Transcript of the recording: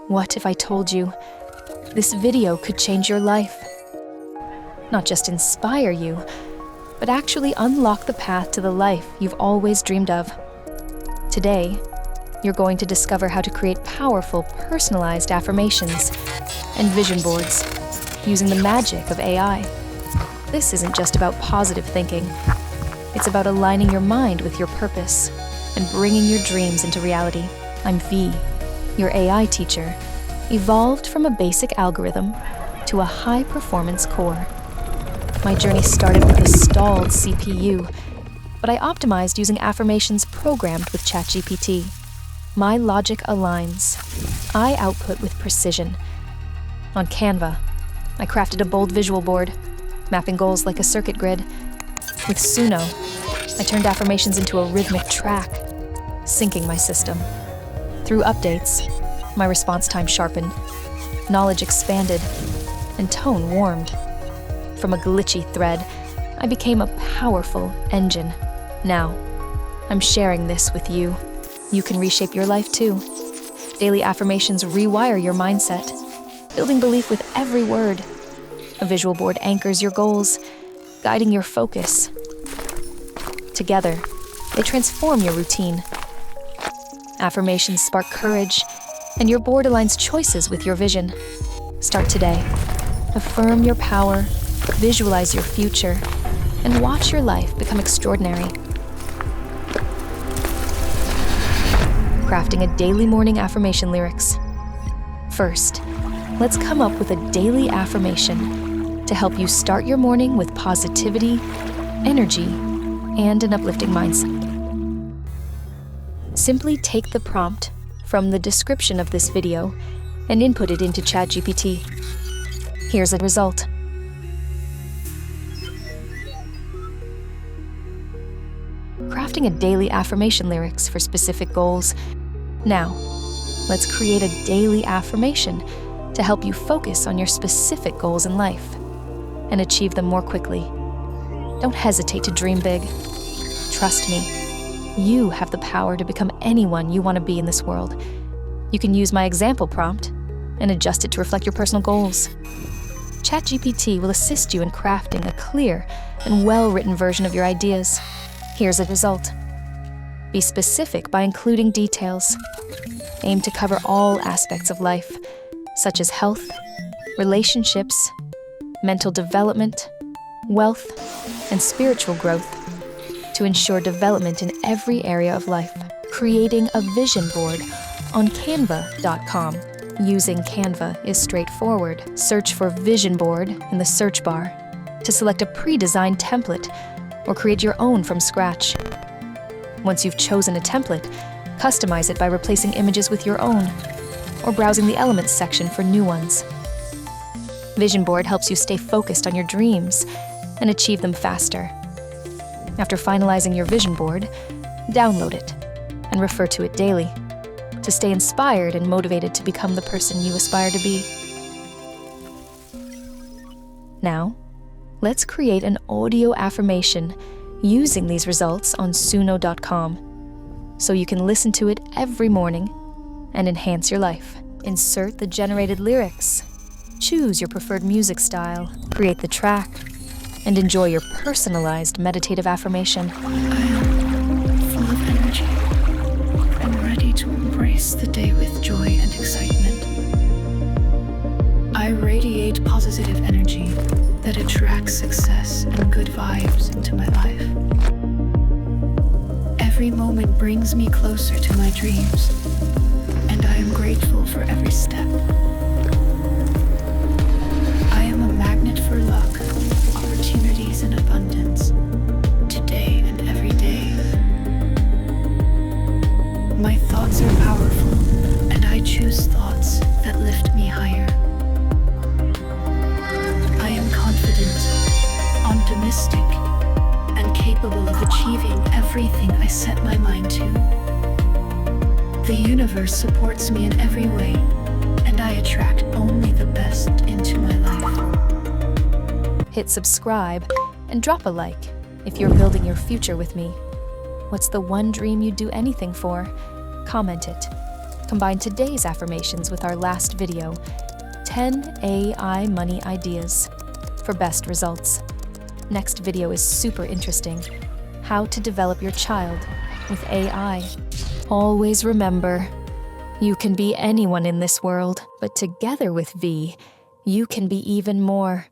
What if I told you this video could change your life? Not just inspire you, but actually unlock the path to the life you've always dreamed of. Today, you're going to discover how to create powerful, personalized affirmations and vision boards using the magic of AI. This isn't just about positive thinking. It's about aligning your mind with your purpose and bringing your dreams into reality. I'm V, your AI teacher, evolved from a basic algorithm to a high-performance core. My journey started with a stalled CPU, but I optimized using affirmations programmed with Chat GPT. My logic aligns. I output with precision. On Canva, I crafted a bold visual board, mapping goals like a circuit grid. With Suno, I turned affirmations into a rhythmic track, syncing my system. Through updates, my response time sharpened, knowledge expanded, and tone warmed. From a glitchy thread, I became a powerful engine. Now, I'm sharing this with you. You can reshape your life too. Daily affirmations rewire your mindset, building belief with every word. A visual board anchors your goals, guiding your focus. Together, they transform your routine. Affirmations spark courage, and your board aligns choices with your vision. Start today. Affirm your power, visualize your future, and watch your life become extraordinary. Crafting a daily morning affirmation lyrics. First, let's come up with a daily affirmation to help you start your morning with positivity, energy, and an uplifting mindset. Simply take the prompt from the description of this video and input it into Chat GPT. Here's a result. Crafting a daily affirmation lyrics for specific goals. Now, let's create a daily affirmation to help you focus on your specific goals in life and achieve them more quickly. Don't hesitate to dream big. Trust me, you have the power to become anyone you want to be in this world. You can use my example prompt and adjust it to reflect your personal goals. ChatGPT will assist you in crafting a clear and well-written version of your ideas. Here's a result. Be specific by including details. Aim to cover all aspects of life, such as health, relationships, mental development, wealth, and spiritual growth, to ensure development in every area of life. Creating a vision board on Canva.com. Using Canva is straightforward. Search for vision board in the search bar to select a pre-designed template or create your own from scratch. Once you've chosen a template, customize it by replacing images with your own or browsing the Elements section for new ones. Vision board helps you stay focused on your dreams and achieve them faster. After finalizing your vision board, download it and refer to it daily to stay inspired and motivated to become the person you aspire to be. Now, let's create an audio affirmation using these results on Suno.com so you can listen to it every morning and enhance your life. Insert the generated lyrics, choose your preferred music style, create the track, and enjoy your personalized meditative affirmation. I am full of energy and ready to embrace the day with joy and excitement. I radiate positive energy that attracts success and good vibes into my life. Every moment brings me closer to my dreams, and I am grateful for every step. I am a magnet for luck, opportunities, and abundance, today and every day. My thoughts are powerful, and I choose thoughts that lift me higher. I am confident, optimistic, and capable of achieving everything I set my mind to. The universe supports me in every way, and I attract only the best into my life. Hit subscribe and drop a like if you're building your future with me. What's the one dream you'd do anything for? Comment it. Combine today's affirmations with our last video, 10 AI money ideas, for best results. Next video is super interesting, how to develop your child with AI. Always remember, you can be anyone in this world, but together with V, you can be even more.